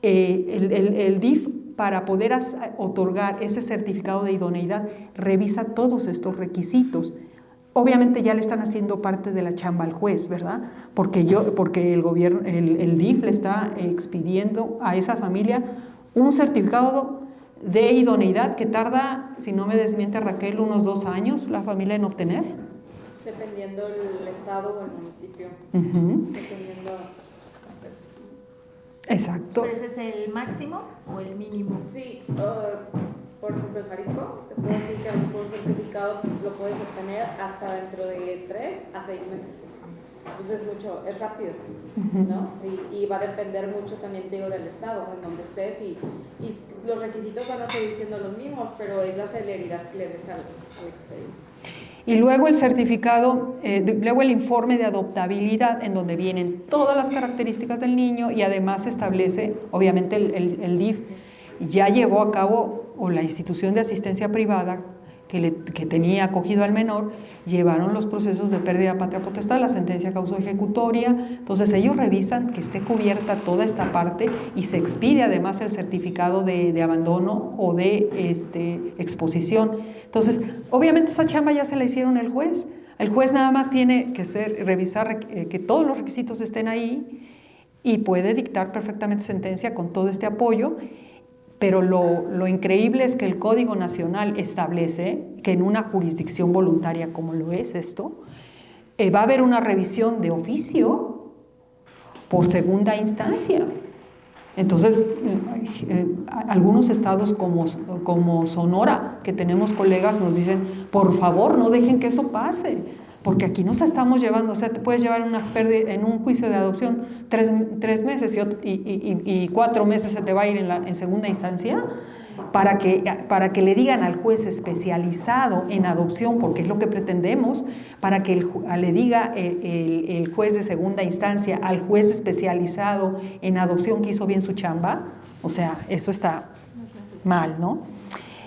el DIF para poder otorgar ese certificado de idoneidad, revisa todos estos requisitos. Obviamente ya le están haciendo parte de la chamba al juez, ¿verdad? Porque el gobierno, el DIF le está expidiendo a esa familia un certificado de idoneidad que tarda, si no me desmiente Raquel, unos 2 años la familia en obtener. Dependiendo el estado o el municipio. Dependiendo. Exacto. ¿Pero ese es el máximo o el mínimo? Sí, por ejemplo, en Jalisco, te puedo decir que a lo mejor un certificado lo puedes obtener hasta dentro de 3 a 6 meses. Entonces es rápido, ¿no? Y va a depender mucho también, te digo, del estado en donde estés y los requisitos van a seguir siendo los mismos, pero es la celeridad que le des al expediente. Y luego el certificado, luego el informe de adoptabilidad, en donde vienen todas las características del niño y además establece, obviamente el DIF ya llevó a cabo, o la institución de asistencia privada que tenía acogido al menor, llevaron los procesos de pérdida de patria potestad, la sentencia causó ejecutoria, entonces ellos revisan que esté cubierta toda esta parte y se expide además el certificado de abandono o de exposición. Entonces, obviamente esa chamba ya se la hicieron el juez nada más tiene que revisar que todos los requisitos estén ahí y puede dictar perfectamente sentencia con todo este apoyo. Pero lo increíble es que el Código Nacional establece que en una jurisdicción voluntaria como lo es esto, va a haber una revisión de oficio por segunda instancia. Entonces, algunos estados como Sonora, que tenemos colegas, nos dicen, por favor, no dejen que eso pase, porque aquí nos estamos llevando, o sea, te puedes llevar en un juicio de adopción 3 meses y 4 meses se te va a ir en segunda instancia para que le digan al juez especializado en adopción, porque es lo que pretendemos, para que le diga el juez de segunda instancia al juez especializado en adopción que hizo bien su chamba. O sea, eso está mal, ¿no?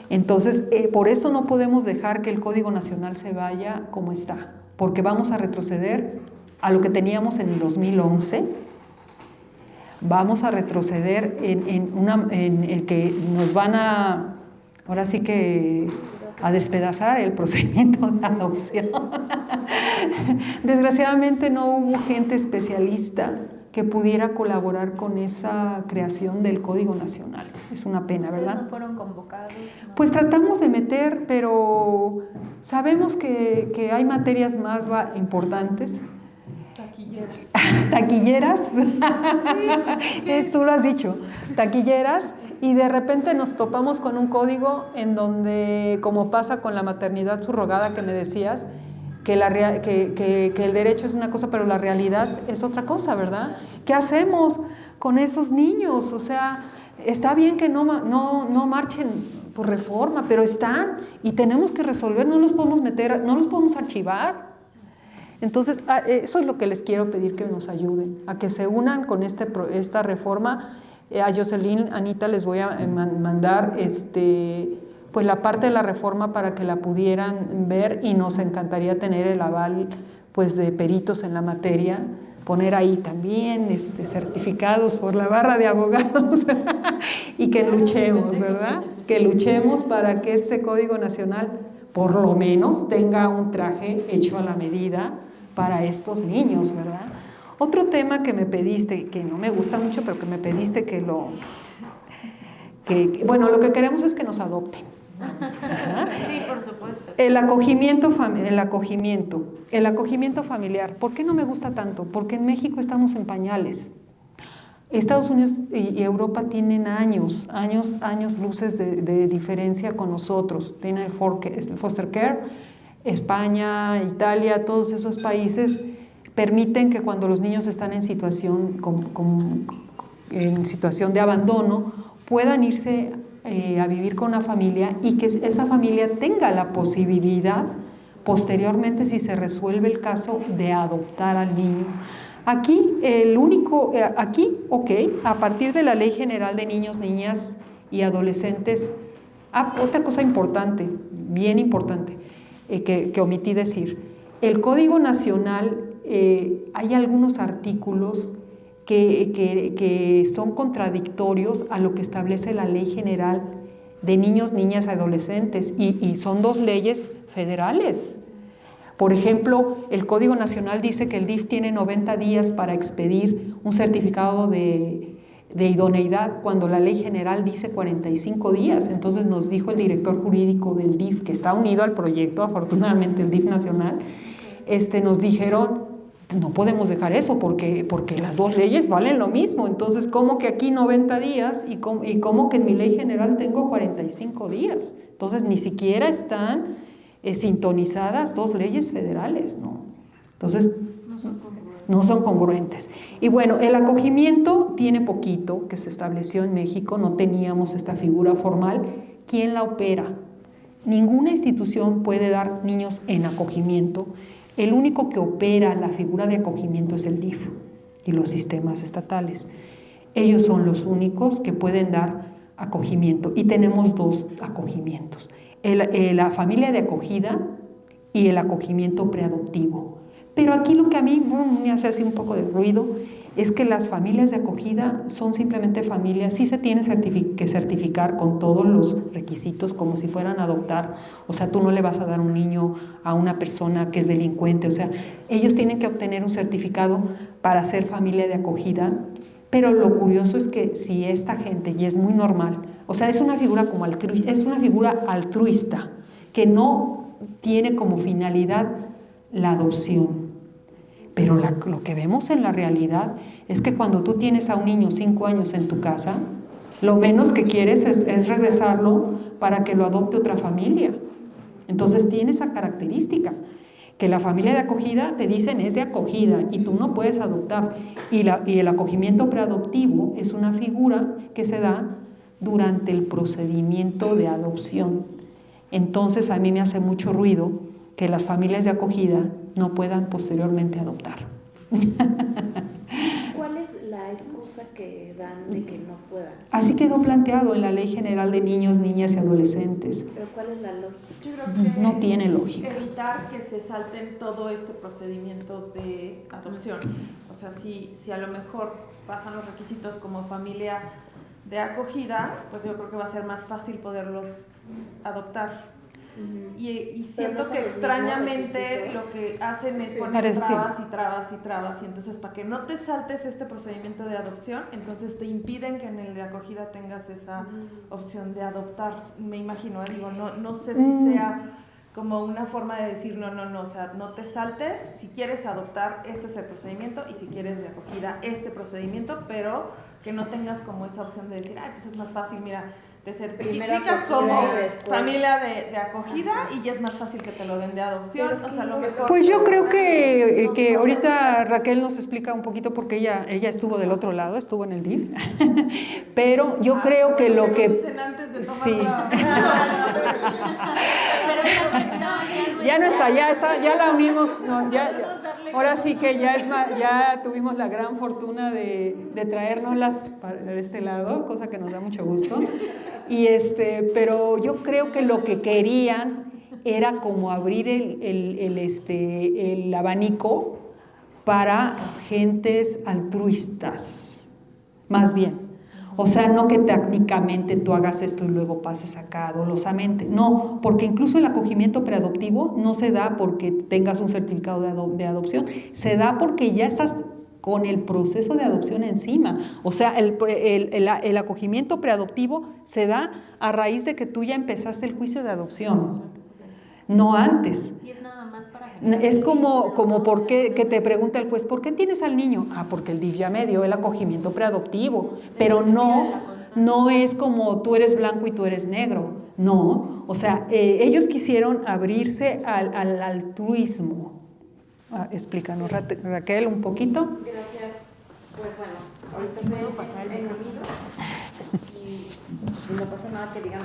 Entonces, por eso no podemos dejar que el Código Nacional se vaya como está, porque vamos a retroceder a lo que teníamos en el 2011, vamos a retroceder en el que nos van ahora sí que a despedazar el procedimiento de adopción. Desgraciadamente no hubo gente especialista que pudiera colaborar con esa creación del Código Nacional. Es una pena, ¿verdad? ¿No fueron convocados? ¿No? Pues tratamos de meter, pero sabemos que hay materias más importantes. Taquilleras. Sí. Tú lo has dicho, taquilleras, y de repente nos topamos con un código en donde, como pasa con la maternidad subrogada que me decías, que el derecho es una cosa, pero la realidad es otra cosa, ¿verdad? ¿Qué hacemos con esos niños? O sea, está bien que no marchen por reforma, pero están y tenemos que resolver, no los podemos meter, no los podemos archivar. Entonces, eso es lo que les quiero pedir que nos ayuden, a que se unan con esta reforma. A Jocelyn, Anita, les voy a mandar pues la parte de la reforma para que la pudieran ver, y nos encantaría tener el aval pues de peritos en la materia, poner ahí también certificados por la barra de abogados y que luchemos, ¿verdad? Que luchemos para que este Código Nacional por lo menos tenga un traje hecho a la medida para estos niños, ¿verdad? Otro tema que me pediste, que no me gusta mucho, pero que me pediste bueno, lo que queremos es que nos adopten. Sí, por supuesto. El acogimiento familiar. ¿Por qué no me gusta tanto? Porque en México estamos en pañales. Estados Unidos y Europa tienen años luces de diferencia con nosotros. Tienen el foster care, España, Italia, todos esos países permiten que cuando los niños están en situación de abandono puedan irse a vivir con una familia, y que esa familia tenga la posibilidad posteriormente, si se resuelve el caso, de adoptar al niño. Aquí, a partir de la Ley General de Niños, Niñas y Adolescentes, otra cosa importante, bien importante, que omití decir, el Código Nacional, hay algunos artículos que son contradictorios a lo que establece la Ley General de Niños, Niñas y Adolescentes, y son 2 leyes federales. Por ejemplo, el Código Nacional dice que el DIF tiene 90 días para expedir un certificado de idoneidad, cuando la Ley General dice 45 días. Entonces nos dijo el director jurídico del DIF, que está unido al proyecto, afortunadamente el DIF nacional, nos dijeron, no podemos dejar eso porque las 2 leyes valen lo mismo. Entonces, ¿cómo que aquí 90 días y cómo que en mi ley general tengo 45 días? Entonces, ni siquiera están sintonizadas 2 leyes federales, ¿no? Entonces, no son congruentes. Y bueno, el acogimiento tiene poquito que se estableció en México, no teníamos esta figura formal. ¿Quién la opera? Ninguna institución puede dar niños en acogimiento. El único que opera la figura de acogimiento es el DIF y los sistemas estatales. Ellos son los únicos que pueden dar acogimiento, y tenemos 2 acogimientos: la familia de acogida y el acogimiento preadoptivo. Pero aquí lo que a mí me hace así un poco de ruido es que las familias de acogida son simplemente familias, sí se tiene que certificar con todos los requisitos como si fueran a adoptar. O sea, tú no le vas a dar un niño a una persona que es delincuente, o sea, ellos tienen que obtener un certificado para ser familia de acogida. Pero lo curioso es que si esta gente, y es muy normal, o sea, es una figura es una figura altruista que no tiene como finalidad la adopción. Pero lo que vemos en la realidad es que cuando tú tienes a un niño 5 años en tu casa, lo menos que quieres es regresarlo para que lo adopte otra familia. Entonces tiene esa característica, que la familia de acogida te dicen es de acogida y tú no puedes adoptar. Y el acogimiento preadoptivo es una figura que se da durante el procedimiento de adopción. Entonces a mí me hace mucho ruido que las familias de acogida no puedan posteriormente adoptar. ¿Cuál es la excusa que dan de que no puedan? Así quedó planteado en la Ley General de Niños, Niñas y Adolescentes. ¿Pero cuál es la lógica? Yo creo que no tiene lógica. Evitar que se salten todo este procedimiento de adopción. O sea, si a lo mejor pasan los requisitos como familia de acogida, pues yo creo que va a ser más fácil poderlos adoptar. Y siento que extrañamente lo que hacen es poner trabas y trabas y trabas, y entonces para que no te saltes este procedimiento de adopción, entonces te impiden que en el de acogida tengas esa opción de adoptar. Me imagino, digo, no sé si sea como una forma de decir no, o sea, no te saltes, si quieres adoptar este es el procedimiento, y si quieres de acogida este procedimiento, pero que no tengas como esa opción de decir, ay, pues es más fácil, mira, te certificas como familia de acogida y ya es más fácil que te lo den de adopción. O sea, lo mejor. Pues yo creo que ahorita Raquel nos explica un poquito, porque ella estuvo del otro lado, estuvo en el DIF. Pero yo creo que lo que dicen antes de tomar sí. Ya no está, ya la unimos, no, ahora sí que ya tuvimos la gran fortuna de traérnoslas de este lado, cosa que nos da mucho gusto. Pero yo creo que lo que querían era como abrir el abanico para gentes altruistas, más bien. O sea, no que técnicamente tú hagas esto y luego pases acá dolosamente. No, porque incluso el acogimiento preadoptivo no se da porque tengas un certificado de adopción, se da porque ya estás con el proceso de adopción encima. O sea, el acogimiento preadoptivo se da a raíz de que tú ya empezaste el juicio de adopción, no antes. Y es nada más para Es como por qué, que te pregunta el juez, ¿por qué tienes al niño? Ah, porque el DIF ya me dio el acogimiento preadoptivo, pero no es como tú eres blanco y tú eres negro, no. O sea, ellos quisieron abrirse al altruismo. Explícanos, Raquel, un poquito. Gracias. Pues bueno, ahorita estoy en unido y no pasa nada que digan.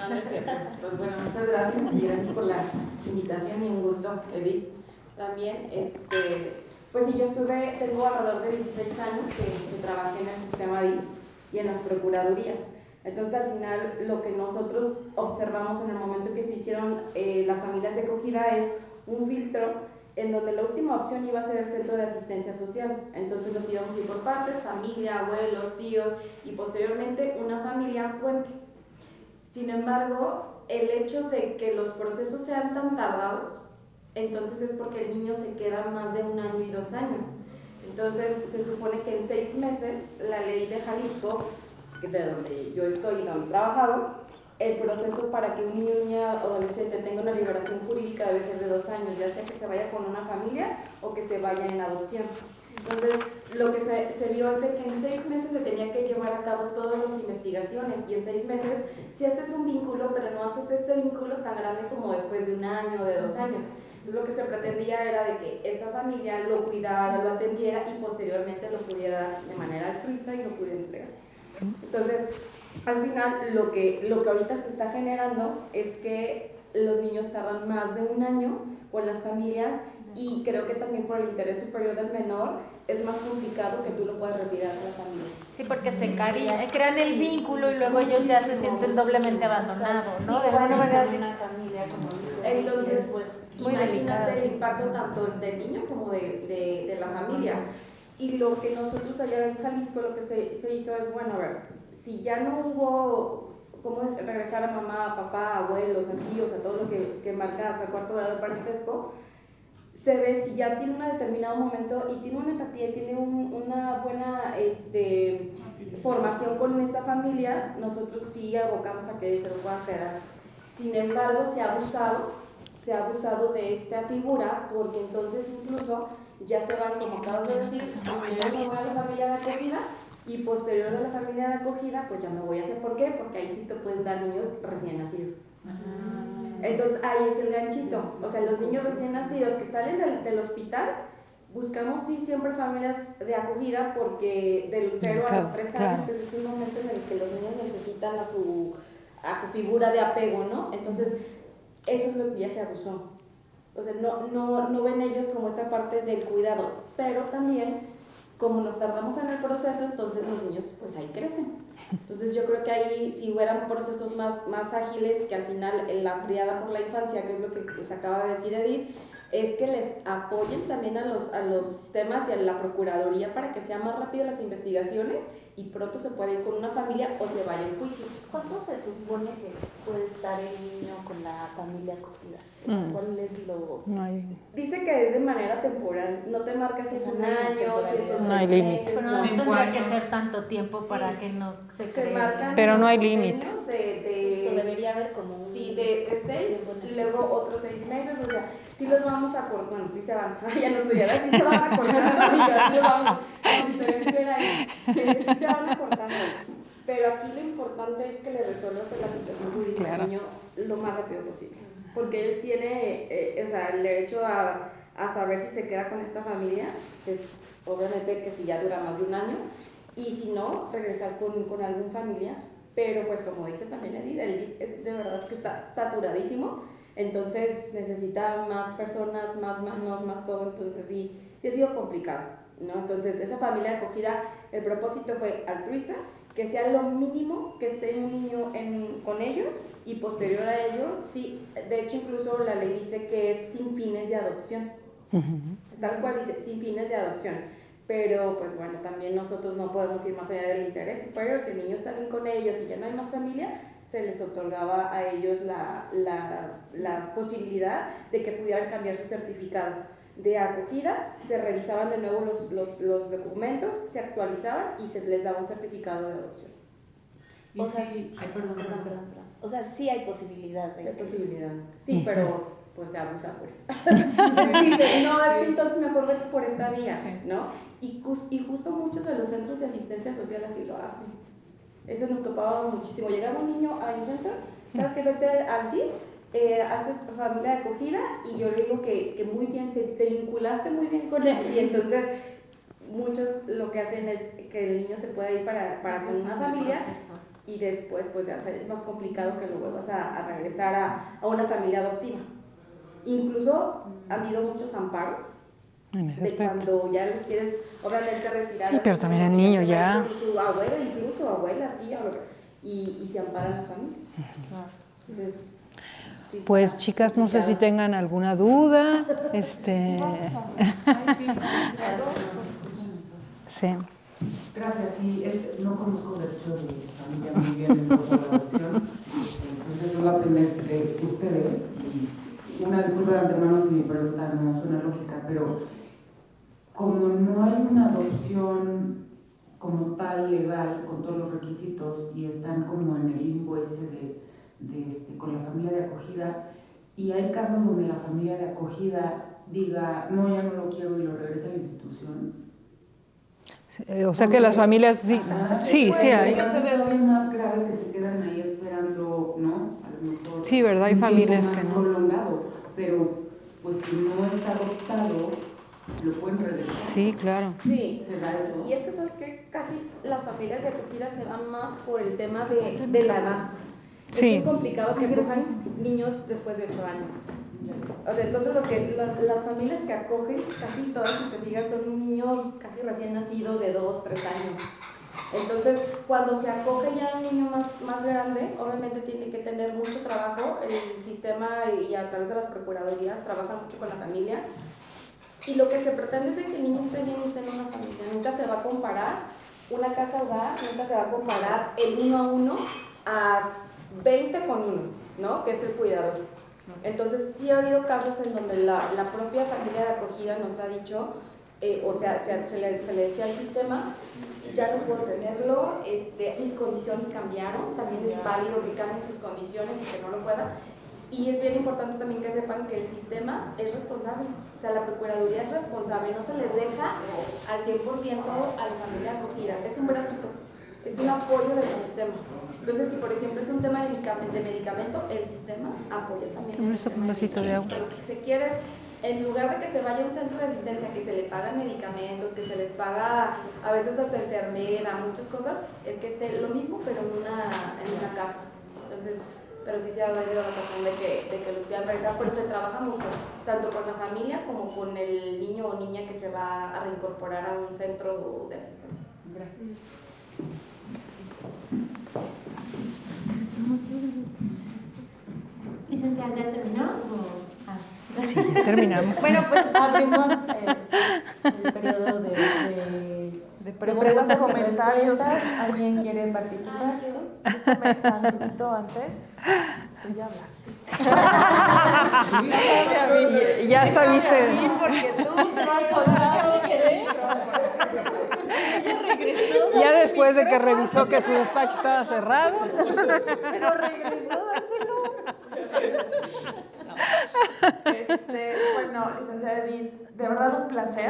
No es cierto. Pues bueno, muchas gracias y gracias por la invitación y un gusto, Edith. También, pues sí, tengo alrededor de 16 años que trabajé en el sistema DIF y en las procuradurías. Entonces, al final, lo que nosotros observamos en el momento que se hicieron las familias de acogida es un filtro en donde la última opción iba a ser el centro de asistencia social. Entonces los íbamos a ir por partes, familia, abuelos, tíos y posteriormente una familia puente. Sin embargo, el hecho de que los procesos sean tan tardados, entonces es porque el niño se queda más de 1 año y 2 años. Entonces se supone que en 6 meses la ley de Jalisco, de donde yo estoy y donde he trabajado, el proceso para que un niño o niña adolescente tenga una liberación jurídica debe ser de 2 años, ya sea que se vaya con una familia o que se vaya en adopción. Entonces, lo que se vio es de que en 6 meses se tenía que llevar a cabo todas las investigaciones y en 6 meses si haces un vínculo, pero no haces este vínculo tan grande como después de 1 año o de 2 años. Entonces, lo que se pretendía era de que esta familia lo cuidara, lo atendiera y posteriormente lo pudiera dar de manera altruista y lo pudiera entregar. Entonces, al final, lo que ahorita se está generando es que los niños tardan más de 1 año con las familias y creo que también por el interés superior del menor es más complicado que tú lo puedas retirar de la familia. Sí, porque se crean el vínculo y luego ellos ya se sienten doblemente abandonados, ¿no? Sí, De alguna manera una familia, como dice. entonces, es muy imagínate delicado. el impacto tanto del niño como de la familia. Y lo que nosotros allá en Jalisco lo que se hizo es, bueno, a ver, si ya no hubo cómo regresar a mamá, papá, abuelos, a tíos, a todo lo que marca hasta el 4º grado de parentesco, se ve si ya tiene un determinado momento y tiene una empatía y tiene una buena formación con esta familia, nosotros sí abocamos a que se lo puedan quedar. Sin embargo, se ha abusado de esta figura porque entonces incluso ya se van, como acabas de decir, primero me voy a la familia de acogida y posterior a la familia de acogida, pues ya me voy a hacer. ¿Por qué? Porque ahí sí te pueden dar niños recién nacidos. Entonces ahí es el ganchito, o sea, los niños recién nacidos que salen del hospital, buscamos sí siempre familias de acogida porque del 0 a los 3 años pues es un momento en el que los niños necesitan a su figura de apego, ¿no? Entonces eso es lo que ya se abusó. O sea, no ven ellos como esta parte del cuidado, pero también como nos tardamos en el proceso, entonces los niños pues ahí crecen. Entonces yo creo que ahí si hubieran procesos más ágiles, que al final la triada por la infancia, que es lo que les acaba de decir Edith, es que les apoyen también a los temas y a la procuraduría para que sean más rápidas las investigaciones y pronto se pueda ir con una familia o se vaya en juicio. ¿Cuánto se supone que puede estar el niño con la familia acogida? ¿Cuál es lo...? No hay, Dice que es de manera temporal, no te marca si es 1 año, si es 6 No hay meses. límite. Pero no 5 tendría que años. ser tanto tiempo Sí. para que no se Se cree. marcan Pero no hay los límite. convenios Esto debería haber como un... Sí, de 6 y luego otros 6 meses, o sea, sí los vamos a cortar, bueno, sí se van, ya no estudiarás, sí se van a cortar, sí los vamos, como si te ves ahí, sí se van acortando, pero aquí lo importante es que le resuelvas la situación jurídica al niño lo más rápido posible, porque él tiene, o sea, el derecho a saber si se queda con esta familia, pues obviamente que si ya dura más de 1 año, y si no, regresar con algún familiar. Pero pues como dice también Edith, de verdad que está saturadísimo, entonces necesita más personas, más manos, más todo, entonces sí ha sido complicado, ¿no? Entonces esa familia de acogida, el propósito fue altruista, que sea lo mínimo que esté un niño con ellos y posterior a ello, sí, de hecho incluso la ley dice que es sin fines de adopción, tal cual dice, sin fines de adopción. Pero pues bueno, también nosotros no podemos ir más allá del interés superior. Si el niño está bien con ellos y ya no hay más familia, se les otorgaba a ellos la posibilidad de que pudieran cambiar su certificado de acogida, se revisaban de nuevo los documentos, se actualizaban y se les daba un certificado de adopción. O sea, sí, ay, perdón. O sea, sí hay posibilidad de... Sí hay posibilidades. Sí, pero pues se abusa, pues. Dice, no, es que entonces mejor vete por esta vía, ¿no? Y justo muchos de los centros de asistencia social así lo hacen. Eso nos topaba muchísimo. Llegaba un niño a un centro, ¿sabes qué? Vete al DIF, hazte familia de acogida, y yo le digo que muy bien, te vinculaste muy bien con él, y entonces muchos lo que hacen es que el niño se pueda ir para con una familia, y después pues ya es más complicado que lo vuelvas a regresar a una familia adoptiva. Incluso ha habido muchos amparos en ese de aspecto. cuando ya les quieres obviamente retirar. Sí, pero también el niño ya. Su abuela, incluso abuela, tía, y se amparan las familias. Entonces, Sí, Pues está chicas, no sé si complicado. tengan alguna duda. Sí. Gracias, sí, no conozco derecho de familia muy bien en cuanto a la adopción, entonces voy a aprender de ustedes. Y una disculpa de antemano si mi pregunta no suena lógica, pero como no hay una adopción como tal legal con todos los requisitos y están como en el limbo con la familia de acogida, y hay casos donde la familia de acogida diga, no, ya no lo quiero y lo regresa a la institución. O sea que las familias sí, Ajá, sí hay. Es todavía más grave que se quedan ahí esperando, ¿no? A lo mejor Sí, ¿verdad? Hay un tiempo familias más que no. prolongado, pero pues si no está adoptado, lo pueden regresar. Sí, claro. Sí, Se da eso. y es que sabes que casi las familias de acogida se van más por el tema de la edad. Sí. Es muy complicado que acojan niños después de 8 años. O sea, entonces las familias que acogen, casi todas, si te fijas, son niños casi recién nacidos de 2, 3 años. Entonces, cuando se acoge ya un niño más grande, obviamente tiene que tener mucho trabajo. El sistema y a través de las procuradurías trabajan mucho con la familia. Y lo que se pretende es de que el niño esté bien, esté en una familia. Nunca se va a comparar una casa hogar, nunca se va a comparar el 1 a 1 a 20 con 1, ¿no? Que es el cuidador. Entonces, sí ha habido casos en donde la propia familia de acogida nos ha dicho, o sea, se le decía al sistema, ya no puedo tenerlo, mis condiciones cambiaron, también es válido que cambien sus condiciones y que no lo pueda. Y es bien importante también que sepan que el sistema es responsable, o sea, la Procuraduría es responsable, no se le deja al 100% a la familia acogida, es un bracito, es un apoyo del sistema. Entonces, si por ejemplo es un tema de medicamento, el sistema apoya también. Un vasito de agua. Lo que se quiere es, en lugar de que se vaya a un centro de asistencia, que se le pagan medicamentos, que se les paga a veces hasta enfermera, muchas cosas, es que esté lo mismo, pero en una casa. Entonces, pero sí se ha venido la ocasión de que los quieran regresar, pero se trabaja mucho, tanto con la familia como con el niño o niña que se va a reincorporar a un centro de asistencia. Gracias. Licenciada, ¿ya terminó? Sí, terminamos. Bueno, pues abrimos el periodo de preguntas, y comentarios. respuestas. ¿Alguien quiere participar? Déjame tantito antes. Tú ya hablas. Ya está, viste. Porque tú se vas soltado, ¿qué? Ya después de que revisó que su despacho estaba cerrado. Pero regresó, dáselo. Bueno, licenciada Edith, de verdad un placer.